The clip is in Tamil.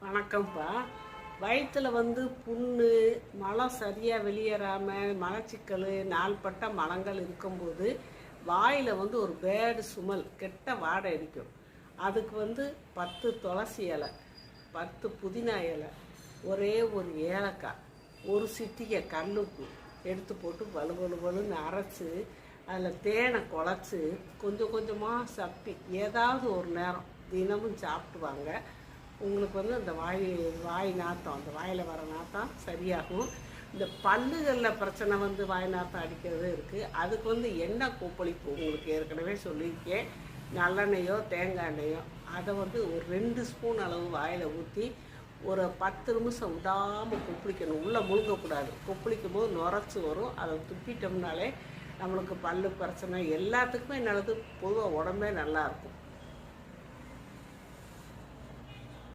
வணக்கம்ப்பா. வயிற்றில் புண்ணு, மலம் சரியாக வெளியேறாமல், மலச்சிக்கல், நாள்பட்ட மலங்கள் இருக்கும்போது வாயில் ஒரு பேடு சுமல், கெட்ட வாடை அடிக்கும். அதுக்கு 10 துளசி இலை, 10 புதினா இலை, ஒரே ஒரு ஏலக்காய், ஒரு சிட்டிகை கல்லுப்பு எடுத்து போட்டு வலுவலுன்னு அரைச்சி அதில் தேனை குழச்சி கொஞ்சம் கொஞ்சமாக சப்பி ஏதாவது ஒரு நேரம் தினமும் சாப்பிட்டு வாங்க. உங்களுக்கு அந்த வாய் நாத்தம், அந்த வாயில் வர நாத்தம் சரியாகும். இந்த பல்லுகளில் பிரச்சனை வாய் நாத்தம் அடிக்கிறது இருக்குது. அதுக்கு எண்ணெய் கொப்பளிப்பு உங்களுக்கு ஏற்கனவே சொல்லியிருக்கேன். நல்லெண்ணெயோ தேங்காய் எண்ணெயோ அதை ஒரு 2 ஸ்பூன் அளவு வாயில் ஊற்றி ஒரு 10 நிமிஷம் விடாமல் கொப்பளிக்கணும். உள்ளே முழுங்கக்கூடாது. கொப்பளிக்கும் போது நுரைச்சி வரும். அதை துப்பிட்டோம்னாலே நம்மளுக்கு பல்லு பிரச்சனை எல்லாத்துக்குமே நல்லது. பொதுவாக உடம்பே நல்லாயிருக்கும்.